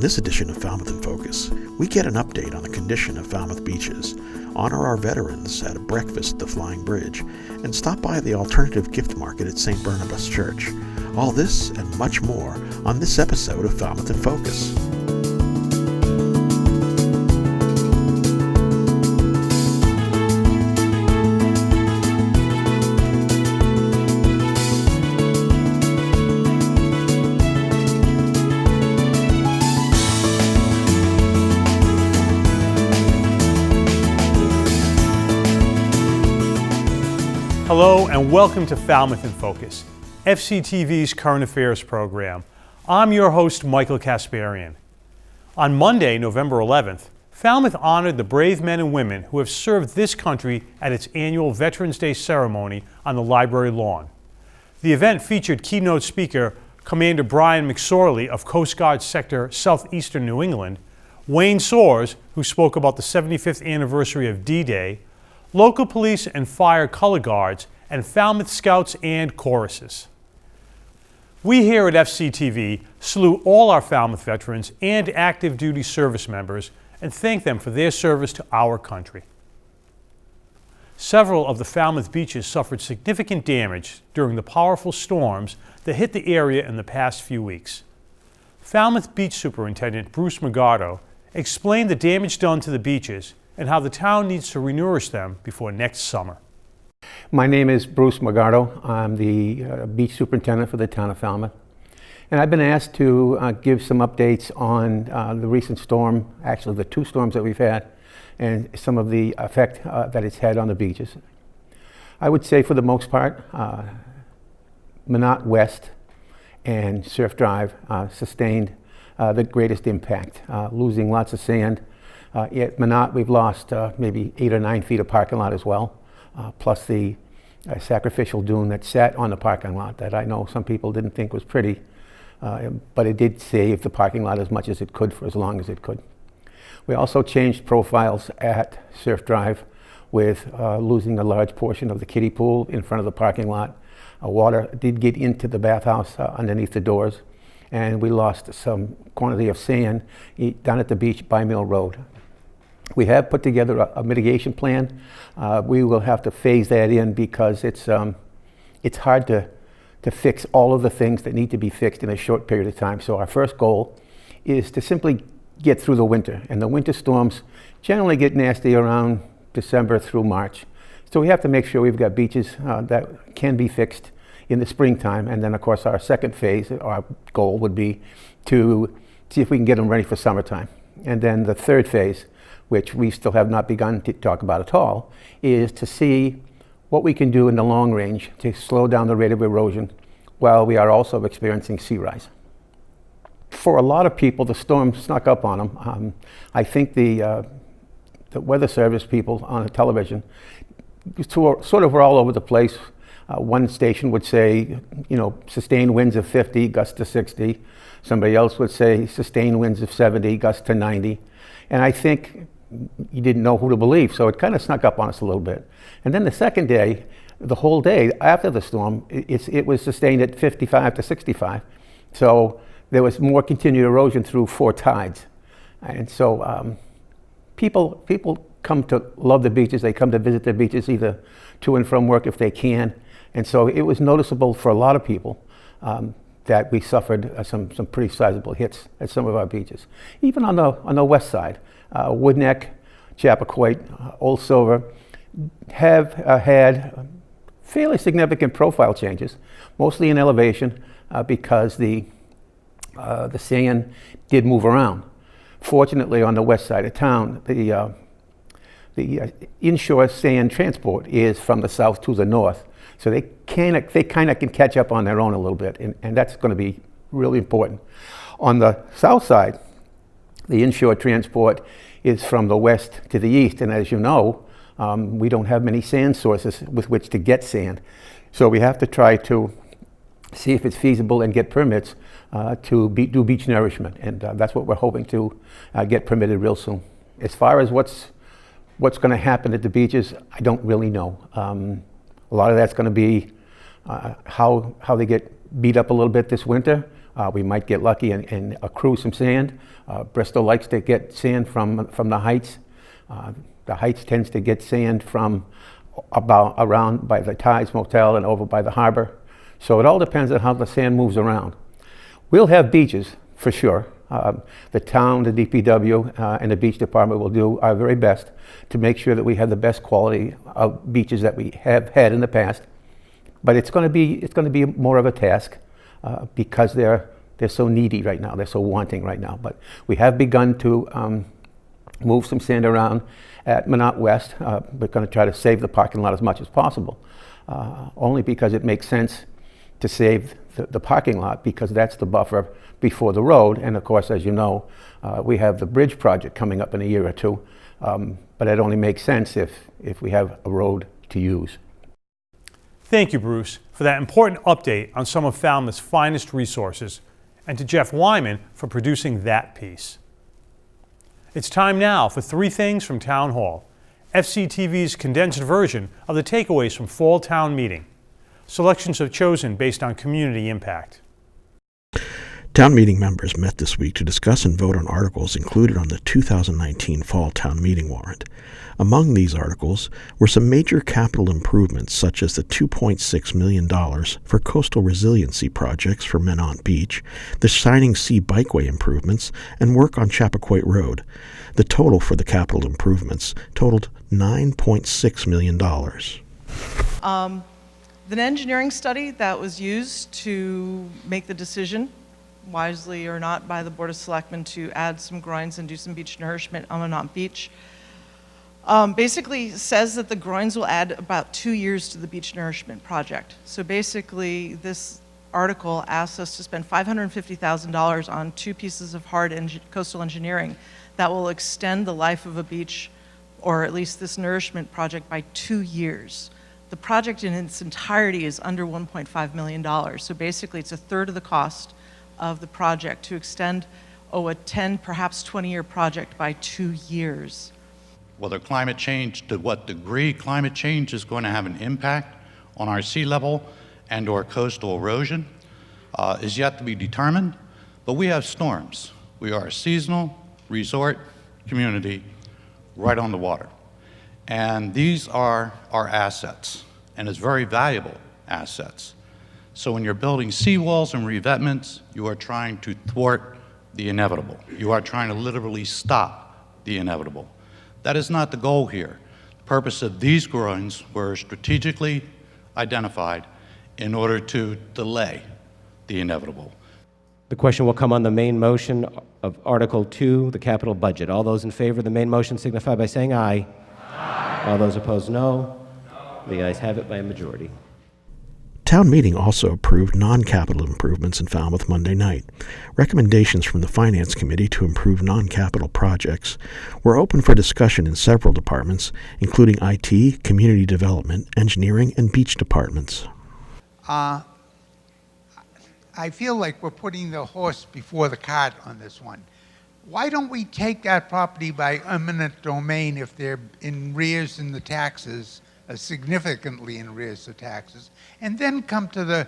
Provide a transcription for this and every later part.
this edition of Falmouth in Focus, we get an update on the condition of Falmouth beaches, honor our veterans at a breakfast at the Flying Bridge, and stop by the alternative gift market at St. Barnabas Church. All this and much more on this episode of Falmouth in Focus. Hello and welcome to Falmouth in Focus, FCTV's current affairs program. I'm your host, Michael Kasparian. On Monday, November 11th, Falmouth honored the brave men and women who have served this country at its annual Veterans Day ceremony on the library lawn. The event featured keynote speaker Commander Brian McSorley of Coast Guard Sector Southeastern New England, Wayne Soares, who spoke about the 75th anniversary of D-Day, local police and fire color guards, and Falmouth Scouts and choruses. We here at FCTV salute all our Falmouth veterans and active duty service members and thank them for their service to our country. Several of the Falmouth beaches suffered significant damage during the powerful storms that hit the area in the past few weeks. Falmouth Beach Superintendent Bruce Magardo explained the damage done to the beaches and how the town needs to renourish them before next summer. My name is Bruce Magardo. I'm the beach superintendent for the town of Falmouth. And I've been asked to give some updates on the recent storm, actually the two storms that we've had, and some of the effect that it's had on the beaches. I would say for the most part, Minot West and Surf Drive sustained the greatest impact, losing lots of sand. At Minot, we've lost maybe 8 or 9 feet of parking lot as well, plus the sacrificial dune that sat on the parking lot that I know some people didn't think was pretty, but it did save the parking lot as much as it could for as long as it could. We also changed profiles at Surf Drive with losing a large portion of the kiddie pool in front of the parking lot. Water did get into the bathhouse underneath the doors, and we lost some quantity of sand down at the beach by Mill Road. We have put together a mitigation plan. We will have to phase that in because it's hard to fix all of the things that need to be fixed in a short period of time. So our first goal is to simply get through the winter. And the winter storms generally get nasty around December through March. So we have to make sure we've got beaches that can be fixed in the springtime. And then of course our second phase, our goal would be to see if we can get them ready for summertime. And then the third phase, which we still have not begun to talk about at all, is to see what we can do in the long range to slow down the rate of erosion while we are also experiencing sea rise. For a lot of people, the storm snuck up on them. I think the Weather Service people on the television sort of were all over the place. One station would say, sustained winds of 50, gusts to 60. Somebody else would say sustained winds of 70, gusts to 90. And I think you didn't know who to believe, so it kind of snuck up on us a little bit. And then the second day, the whole day after the storm, it was sustained at 55 to 65. So there was more continued erosion through 4 tides. And so people come to love the beaches. They come to visit the beaches either to and from work if they can. And so it was noticeable for a lot of people that we suffered some pretty sizable hits at some of our beaches. Even on the west side, Woodneck, Chappaquoit, Old Silver have had fairly significant profile changes, mostly in elevation because the sand did move around. Fortunately, on the west side of town, the inshore sand transport is from the south to the north, so they kind of can catch up on their own a little bit, and that's going to be really important. On the south side, the inshore transport is from the west to the east, and as you know, we don't have many sand sources with which to get sand. So we have to try to see if it's feasible and get permits to do beach nourishment, and that's what we're hoping to get permitted real soon. As far as what's going to happen at the beaches, I don't really know. A lot of that's going to be how they get beat up a little bit this winter, We might get lucky and accrue some sand. Bristol likes to get sand from the heights. The heights tends to get sand from around by the Tides Motel and over by the harbor. So it all depends on how the sand moves around. We'll have beaches for sure. The town, the DPW, and the beach department will do our very best to make sure that we have the best quality of beaches that we have had in the past. But it's going to be more of a task because they're so needy right now. They're so wanting right now. But we have begun to move some sand around at Minot West. We're going to try to save the parking lot as much as possible, only because it makes sense to save the parking lot, because that's the buffer before the road. And of course, as you know, we have the bridge project coming up in a year or two, but it only makes sense if we have a road to use. Thank you, Bruce, for that important update on some of Falmouth's finest resources, and to Jeff Wyman for producing that piece. It's time now for 3 things from Town Hall, FCTV's condensed version of the takeaways from Fall Town Meeting. Selections are chosen based on community impact. Town meeting members met this week to discuss and vote on articles included on the 2019 Fall Town Meeting warrant. Among these articles were some major capital improvements, such as the $2.6 million for coastal resiliency projects for Minot Beach, the Shining Sea Bikeway improvements, and work on Chappaquoit Road. The total for the capital improvements totaled $9.6 million. The engineering study that was used to make the decision, wisely or not, by the Board of Selectmen to add some groins and do some beach nourishment on Minot Beach, basically says that the groins will add about 2 years to the beach nourishment project. So basically, this article asks us to spend $550,000 on 2 pieces of hard coastal engineering that will extend the life of a beach, or at least this nourishment project, by 2 years. The project in its entirety is under $1.5 million. So basically, it's a third of the cost of the project to extend a 10, perhaps 20-year project by 2 years. Whether climate change, to what degree climate change is going to have an impact on our sea level and or coastal erosion is yet to be determined, but we have storms. We are a seasonal resort community right on the water. And these are our assets, and it's very valuable assets. So when you're building seawalls and revetments, you are trying to thwart the inevitable. You are trying to literally stop the inevitable. That is not the goal here. The purpose of these groins were strategically identified in order to delay the inevitable. The question will come on the main motion of Article 2, the capital budget. All those in favor of the main motion signify by saying aye. Aye. All those opposed, no. The ayes have it by a majority. Town meeting also approved non-capital improvements in Falmouth Monday night. Recommendations from the Finance Committee to improve non-capital projects were open for discussion in several departments, including IT, Community Development, Engineering, and Beach departments. I feel like we're putting the horse before the cart on this one. Why don't we take that property by eminent domain if they're in arrears in the taxes, significantly in arrears of taxes, and then come to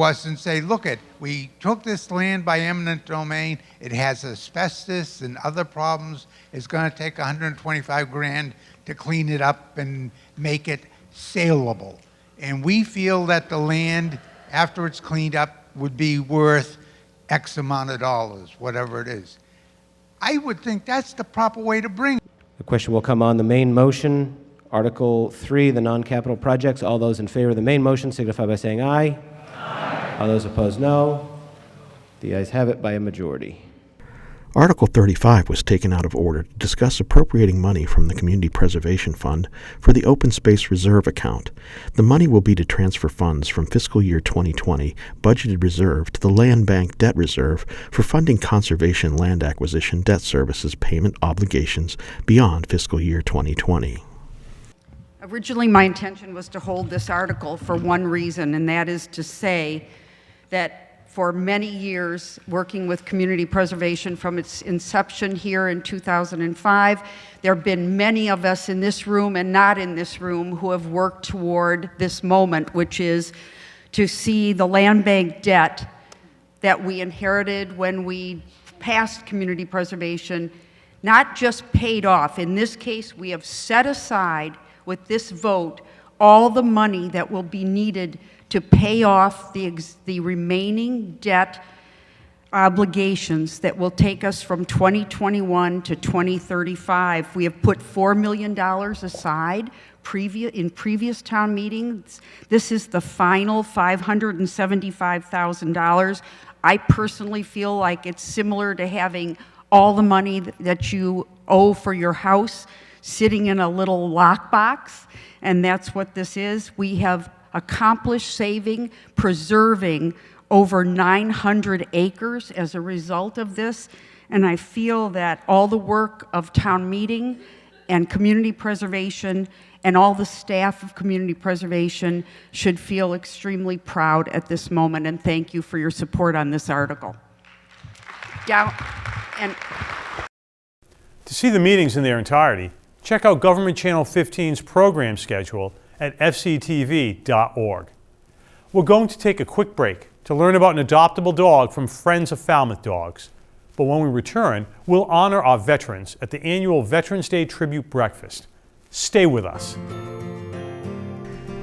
us and say, look, we took this land by eminent domain, it has asbestos and other problems, it's going to take 125 grand to clean it up and make it saleable. And we feel that the land, after it's cleaned up, would be worth X amount of dollars, whatever it is. I would think that's the proper way to bring it. The question will come on the main motion, Article 3, the non-capital projects. All those in favor of the main motion signify by saying aye. Aye. All those opposed, no. The ayes have it by a majority. Article 35 was taken out of order to discuss appropriating money from the Community Preservation Fund for the Open Space Reserve account. The money will be to transfer funds from fiscal year 2020 budgeted reserve to the Land Bank Debt Reserve for funding conservation land acquisition debt services payment obligations beyond fiscal year 2020. Originally, my intention was to hold this article for one reason, and that is to say that for many years, working with community preservation from its inception here in 2005, there have been many of us in this room and not in this room who have worked toward this moment, which is to see the land bank debt that we inherited when we passed community preservation, not just paid off. In this case, we have set aside with this vote all the money that will be needed to pay off the remaining debt obligations that will take us from 2021 to 2035. We have put $4 million aside in previous town meetings. This is the final $575,000. I personally feel like it's similar to having all the money that you owe for your house sitting in a little lockbox, and that's what this is. We have accomplished saving, preserving over 900 acres as a result of this, and I feel that all the work of town meeting and community preservation and all the staff of community preservation should feel extremely proud at this moment, and thank you for your support on this article. To see the meetings in their entirety, check out Government Channel 15's program schedule at fctv.org. We're going to take a quick break to learn about an adoptable dog from Friends of Falmouth Dogs. But when we return, we'll honor our veterans at the annual Veterans Day Tribute Breakfast. Stay with us.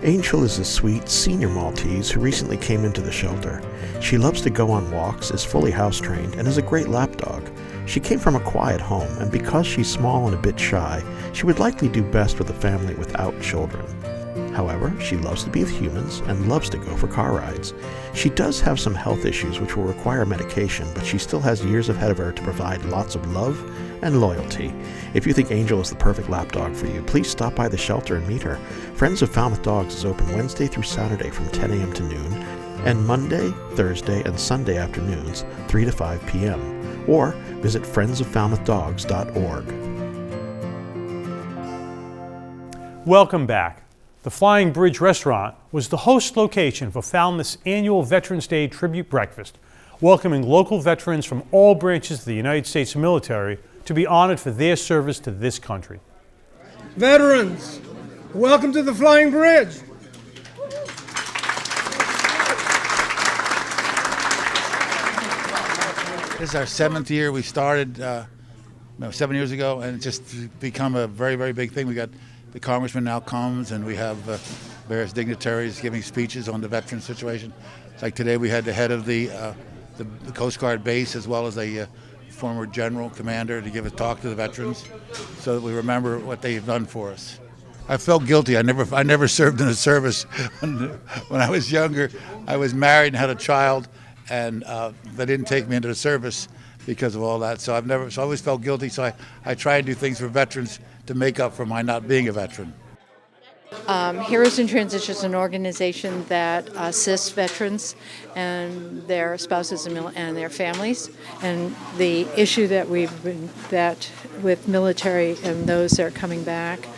Angel is a sweet senior Maltese who recently came into the shelter. She loves to go on walks, is fully house-trained, and is a great lapdog. She came from a quiet home, and because she's small and a bit shy, she would likely do best with a family without children. However, she loves to be with humans and loves to go for car rides. She does have some health issues which will require medication, but she still has years ahead of her to provide lots of love and loyalty. If you think Angel is the perfect lapdog for you, please stop by the shelter and meet her. Friends of Falmouth Dogs is open Wednesday through Saturday from 10 a.m. to noon, and Monday, Thursday, and Sunday afternoons, 3 to 5 p.m. Or visit friendsoffalmouthdogs.org. Welcome back. The Flying Bridge Restaurant was the host location for Falmouth's annual Veterans Day Tribute Breakfast, welcoming local veterans from all branches of the United States military to be honored for their service to this country. Veterans, welcome to the Flying Bridge. This is our 7th year. We started 7 years ago, and it's just become a very, very big thing. We got the congressman now comes, and we have various dignitaries giving speeches on the veteran situation. It's like today we had the head of the Coast Guard base, as well as a former general commander, to give a talk to the veterans, so that we remember what they've done for us. I felt guilty. I never served in the service. When I was younger, I was married and had a child, and they didn't take me into the service because of all that. So I always felt guilty. So I try and do things for veterans to make up for my not being a veteran. Heroes in Transition is an organization that assists veterans and their spouses and their families. And the issue that with military and those that are coming back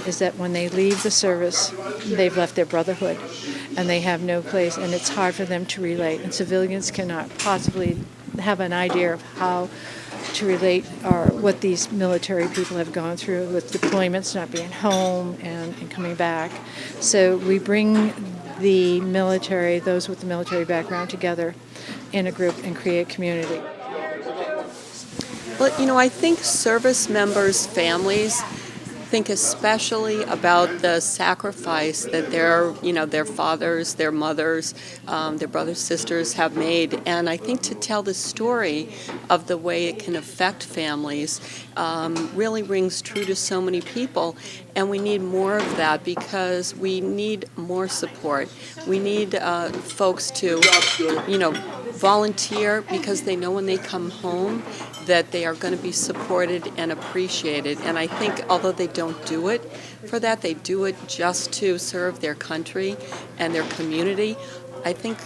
is that when they leave the service, they've left their brotherhood and they have no place, and it's hard for them to relate. And civilians cannot possibly have an idea of how to relate or what these military people have gone through with deployments, not being home and coming back. So we bring the military, those with the military background, together in a group and create community. Well, I think service members' families think especially about the sacrifice that their fathers, their mothers, their brothers, sisters have made. And I think to tell the story of the way it can affect families really rings true to so many people. And we need more of that because we need more support. We need folks to, volunteer because they know when they come home that they are going to be supported and appreciated. And I think although they don't do it for that, they do it just to serve their country and their community. I think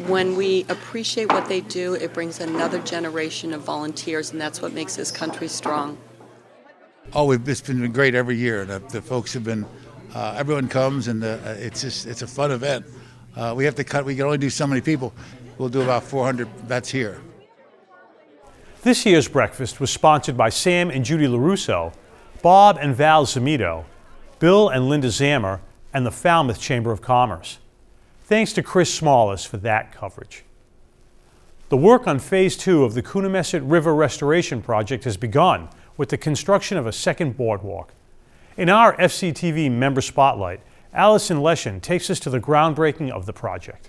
when we appreciate what they do, it brings another generation of volunteers, and that's what makes this country strong. Oh, it's been great every year. The folks have been, everyone comes, and it's a fun event. We can only do so many people. We'll do about 400 vets here. This year's breakfast was sponsored by Sam and Judy LaRusso, Bob and Val Zamito, Bill and Linda Zammer, and the Falmouth Chamber of Commerce. Thanks to Chris Smallis for that coverage. The work on Phase 2 of the Coonamessett River Restoration Project has begun with the construction of a second boardwalk. In our FCTV member spotlight, Allison Leshin takes us to the groundbreaking of the project.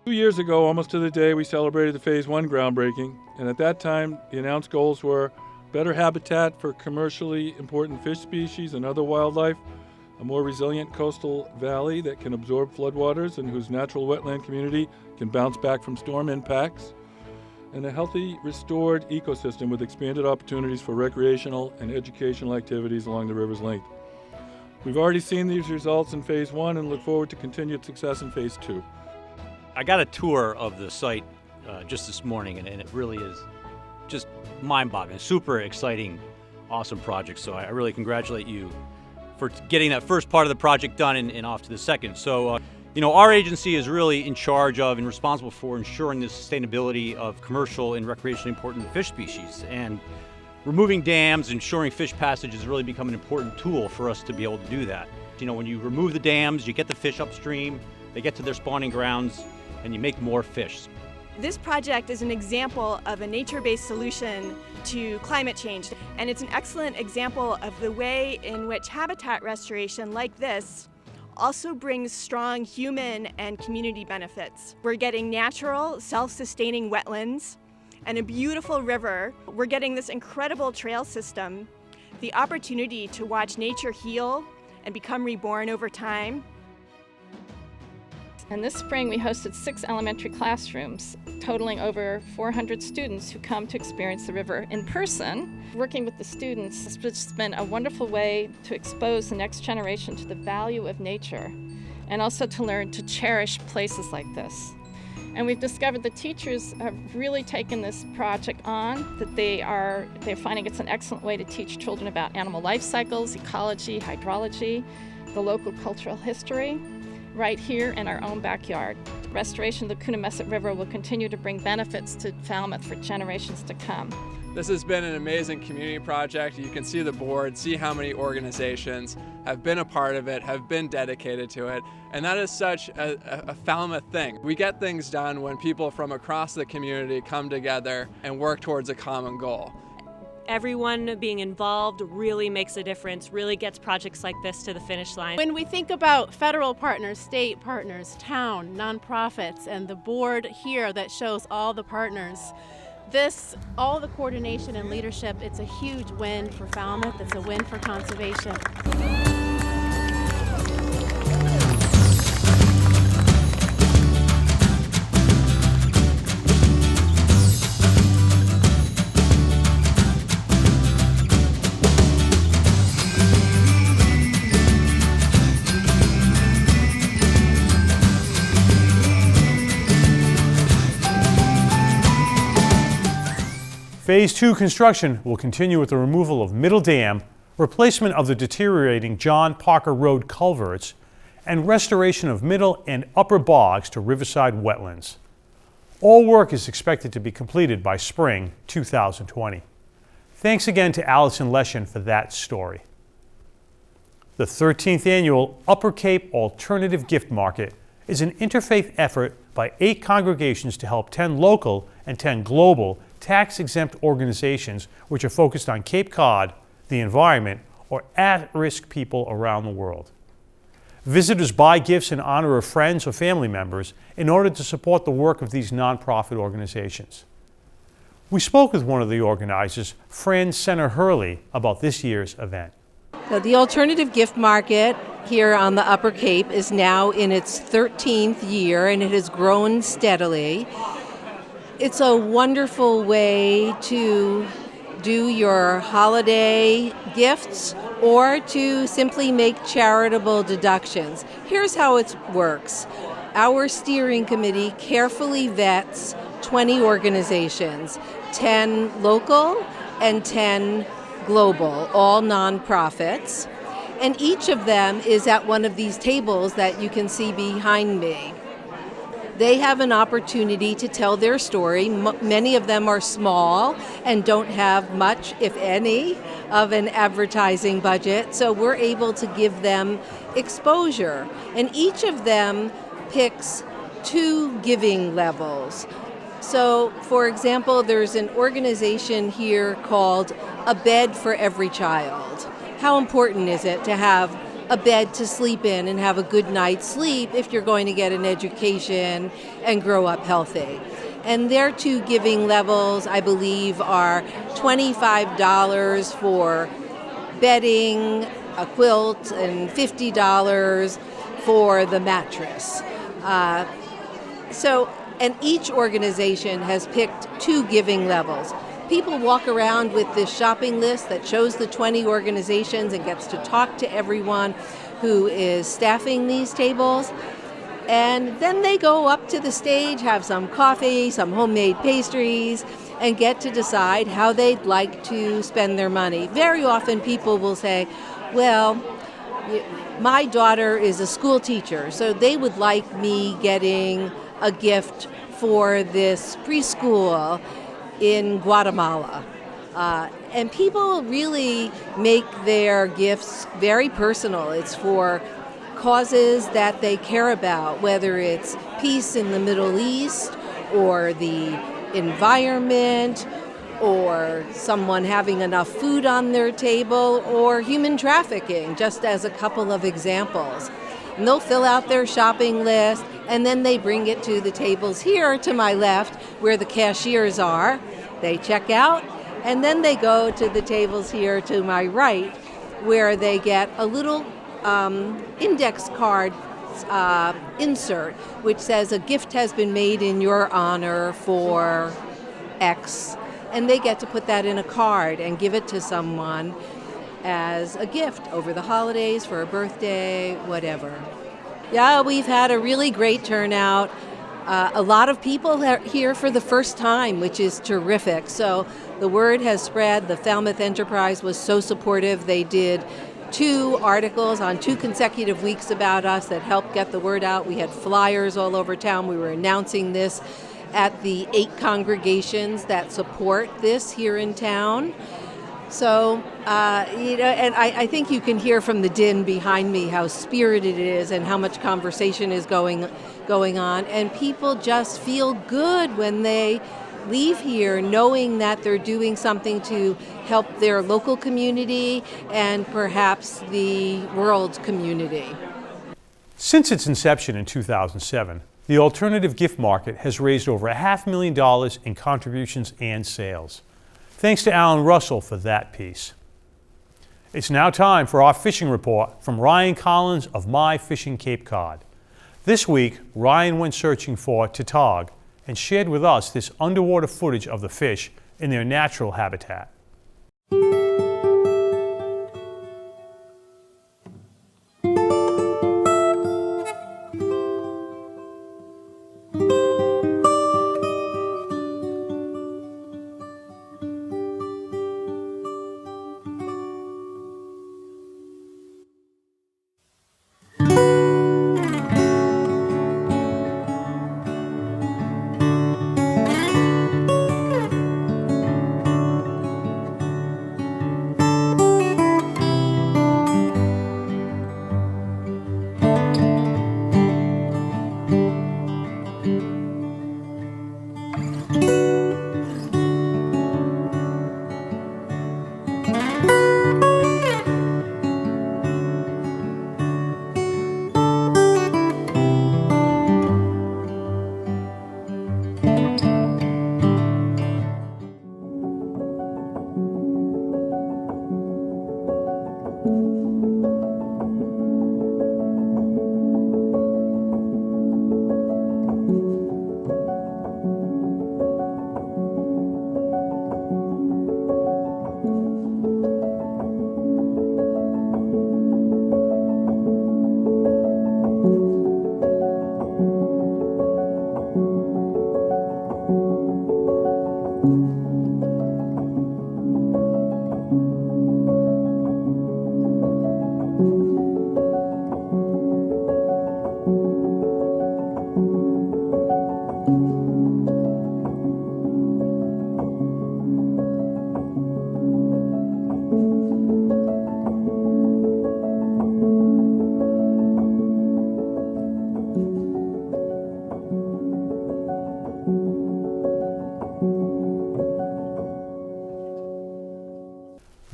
Years ago, almost to the day, we celebrated the Phase 1 groundbreaking, and at that time, the announced goals were better habitat for commercially important fish species and other wildlife, a more resilient coastal valley that can absorb floodwaters and whose natural wetland community can bounce back from storm impacts, and a healthy, restored ecosystem with expanded opportunities for recreational and educational activities along the river's length. We've already seen these results in Phase 1 and look forward to continued success in Phase 2. I got a tour of the site just this morning, and it really is just mind-boggling, super exciting, awesome project. So I really congratulate you for getting that first part of the project done and off to the second. So, our agency is really in charge of and responsible for ensuring the sustainability of commercial and recreationally important fish species. And removing dams, ensuring fish passage has really become an important tool for us to be able to do that. When you remove the dams, you get the fish upstream, they get to their spawning grounds, and you make more fish. This project is an example of a nature-based solution to climate change, and it's an excellent example of the way in which habitat restoration like this also brings strong human and community benefits. We're getting natural, self-sustaining wetlands and a beautiful river. We're getting this incredible trail system, the opportunity to watch nature heal and become reborn over time. And this spring we hosted 6 elementary classrooms, totaling over 400 students who come to experience the river in person. Working with the students has just been a wonderful way to expose the next generation to the value of nature and also to learn to cherish places like this. And we've discovered the teachers have really taken this project on, that they're finding it's an excellent way to teach children about animal life cycles, ecology, hydrology, the local cultural history, right here in our own backyard. Restoration of the Coonamessett River will continue to bring benefits to Falmouth for generations to come. This has been an amazing community project. You can see the board, see how many organizations have been a part of it, have been dedicated to it, and that is such a Falmouth thing. We get things done when people from across the community come together and work towards a common goal. Everyone being involved really makes a difference, really gets projects like this to the finish line. When we think about federal partners, state partners, town, nonprofits, and the board here that shows all the partners, all the coordination and leadership, it's a huge win for Falmouth, it's a win for conservation. Phase 2 construction will continue with the removal of Middle Dam, replacement of the deteriorating John Parker Road culverts, and restoration of middle and upper bogs to riverside wetlands. All work is expected to be completed by spring 2020. Thanks again to Allison Leshin for that story. The 13th annual Upper Cape Alternative Gift Market is an interfaith effort by 8 congregations to help 10 local and 10 global tax-exempt organizations which are focused on Cape Cod, the environment, or at-risk people around the world. Visitors buy gifts in honor of friends or family members in order to support the work of these nonprofit organizations. We spoke with one of the organizers, Fran Senner-Hurley, about this year's event. So the Alternative Gift Market here on the Upper Cape is now in its 13th year, and it has grown steadily. It's a wonderful way to do your holiday gifts or to simply make charitable deductions. Here's how it works. Our steering committee carefully vets 20 organizations, 10 local and 10 global, all nonprofits. And each of them is at one of these tables that you can see behind me. they have an opportunity to tell their story. Many of them are small and don't have much, if any, of an advertising budget, so we're able to give them exposure. And each of them picks 2 giving levels. So, for example, there's an organization here called A Bed for Every Child. How important is it to have a bed to sleep in and have a good night's sleep if you're going to get an education and grow up healthy? And their 2 giving levels, I believe, are $25 for bedding, a quilt, and $50 for the mattress. And each organization has picked 2 giving levels. People walk around with this shopping list that shows the 20 organizations and gets to talk to everyone who is staffing these tables. And then they go up to the stage, have some coffee, some homemade pastries, and get to decide how they'd like to spend their money. Very often people will say, well, my daughter is a school teacher, so they would like me getting a gift for this preschool in Guatemala. And people really make their gifts very personal. It's for causes that they care about, whether it's peace in the Middle East or the environment or someone having enough food on their table or human trafficking, just as a couple of examples. And they'll fill out their shopping list and then they bring it to the tables here to my left where the cashiers are. They check out and then they go to the tables here to my right where they get a little index card insert which says a gift has been made in your honor for X, and they get to put that in a card and give it to someone as a gift over the holidays, for a birthday, whatever. Yeah, we've had a really great turnout. A lot of people are here for the first time, which is terrific. So the word has spread. The Falmouth Enterprise was so supportive. They did 2 articles on 2 consecutive weeks about us that helped get the word out. We had flyers all over town. We were announcing this at the 8 congregations that support this here in town. So, and I think you can hear from the din behind me how spirited it is and how much conversation is going on. And people just feel good when they leave here knowing that they're doing something to help their local community and perhaps the world community. Since its inception in 2007, the alternative gift market has raised over $500,000 in contributions and sales. Thanks to Alan Russell for that piece. It's now time for our fishing report from Ryan Collins of My Fishing Cape Cod. This week, Ryan went searching for tautog and shared with us this underwater footage of the fish in their natural habitat.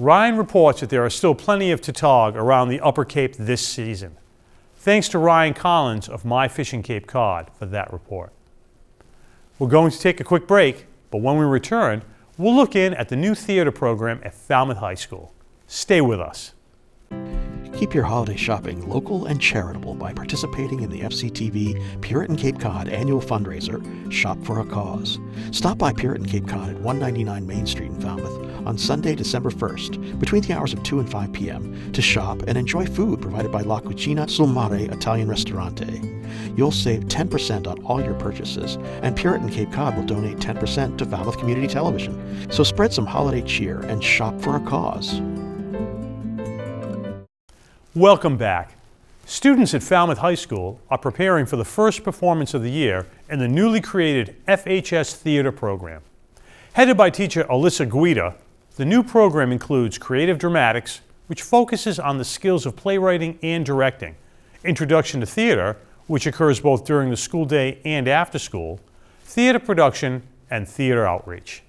Ryan reports that there are still plenty of tautog around the Upper Cape this season. Thanks to Ryan Collins of My Fishing Cape Cod for that report. We're going to take a quick break, but when we return, we'll look in at the new theater program at Falmouth High School. Stay with us. Keep your holiday shopping local and charitable by participating in the FCTV Puritan Cape Cod annual fundraiser, Shop for a Cause. Stop by Puritan Cape Cod at 199 Main Street in Falmouth on Sunday, December 1st, between the hours of 2 and 5 p.m. to shop and enjoy food provided by La Cucina sul Mare Italian Ristorante. You'll save 10% on all your purchases, and Puritan Cape Cod will donate 10% to Falmouth Community Television. So spread some holiday cheer and shop for a cause. Welcome back. Students at Falmouth High School are preparing for the first performance of the year in the newly created FHS Theater program. Headed by teacher Alyssa Guida, the new program includes creative dramatics, which focuses on the skills of playwriting and directing, introduction to theater, which occurs both during the school day and after school, theater production, and theater outreach.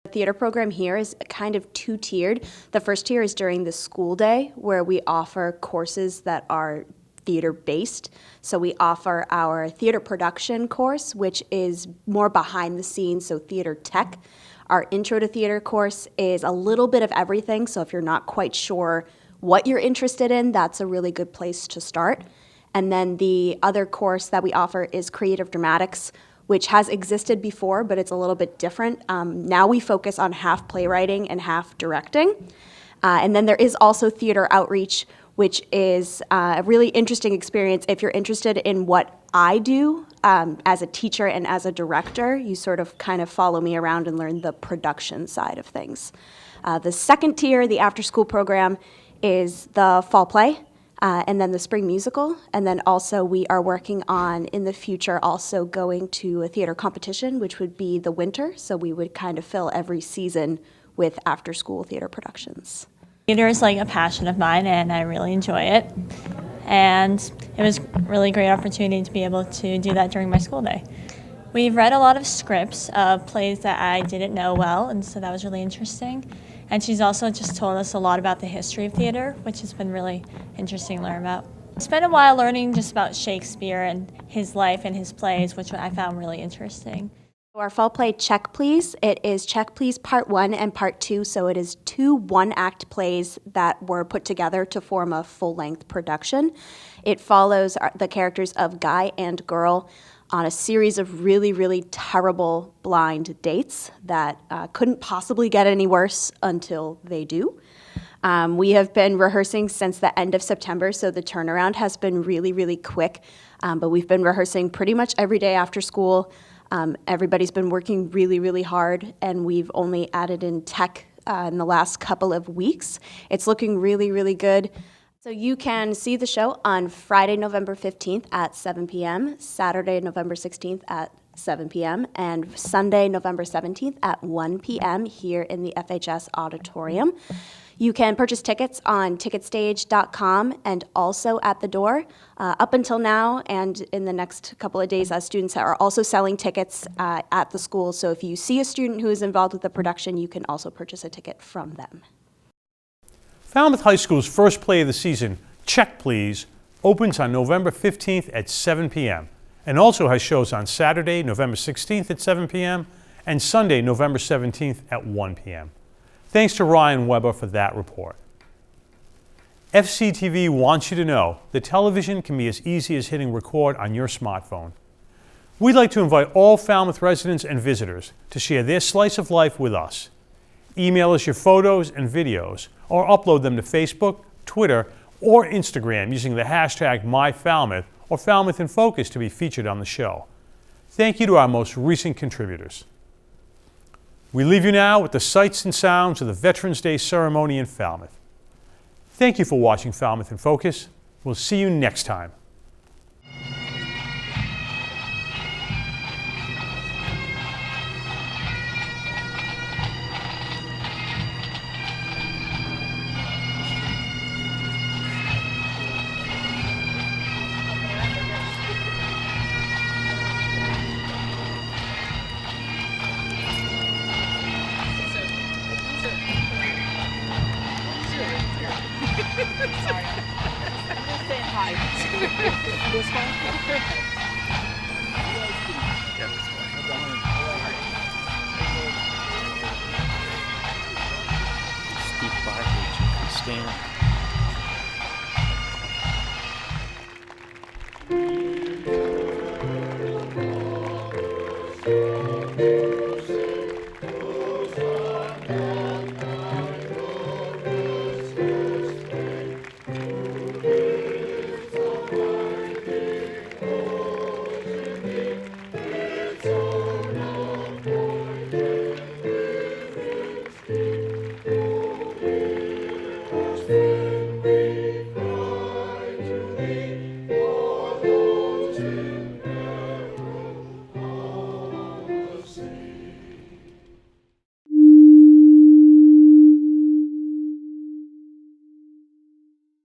The theater program here is kind of two-tiered. The first tier is during the school day, where we offer courses that are theater-based. So we offer our theater production course, which is more behind the scenes, so theater tech. Our intro to theater course is a little bit of everything, so if you're not quite sure what you're interested in, that's a really good place to start. And then the other course that we offer is creative dramatics, which has existed before, but it's a little bit different. Now we focus on half playwriting and half directing. And then there is also theater outreach, which is a really interesting experience. If you're interested in what I do as a teacher and as a director, you sort of kind of follow me around and learn the production side of things. The second tier, the after-school program, is the fall play. And then the spring musical, and then also we are working on, in the future, also going to a theater competition, which would be the winter, so we would kind of fill every season with after-school theater productions. Theater is like a passion of mine, and I really enjoy it, and it was a really great opportunity to be able to do that during my school day. We've read a lot of scripts of plays that I didn't know well, and so that was really interesting. And she's also just told us a lot about the history of theater, which has been really interesting to learn about. I spent a while learning just about Shakespeare and his life and his plays, which I found really interesting. Our fall play, Check Please, it is Check Please Part 1 and Part 2, so it is 2 one-act plays that were put together to form a full-length production. It follows the characters of Guy and Girl on a series of really, really terrible blind dates that couldn't possibly get any worse until they do. We have been rehearsing since the end of September, so the turnaround has been really, really quick. But we've been rehearsing pretty much every day after school. Everybody's been working really, really hard, and we've only added in tech in the last couple of weeks. It's looking really, really good. So you can see the show on Friday, November 15th at 7 p.m., Saturday, November 16th at 7 p.m., and Sunday, November 17th at 1 p.m. here in the FHS auditorium. You can purchase tickets on ticketstage.com and also at the door. Up until now and in the next couple of days, students are also selling tickets at the school. So if you see a student who is involved with the production, you can also purchase a ticket from them. Falmouth High School's first play of the season, Check Please, opens on November 15th at 7 p.m. and also has shows on Saturday, November 16th at 7 p.m. and Sunday, November 17th at 1 p.m. Thanks to Ryan Weber for that report. FCTV wants you to know that television can be as easy as hitting record on your smartphone. We'd like to invite all Falmouth residents and visitors to share their slice of life with us. Email us your photos and videos or upload them to Facebook, Twitter, or Instagram using the hashtag MyFalmouth or Falmouth in Focus to be featured on the show. Thank you to our most recent contributors. We leave you now with the sights and sounds of the Veterans Day ceremony in Falmouth. Thank you for watching Falmouth in Focus. We'll see you next time. Sorry. I'm just saying hi. This one? Yeah, this one. Steep 5 stand.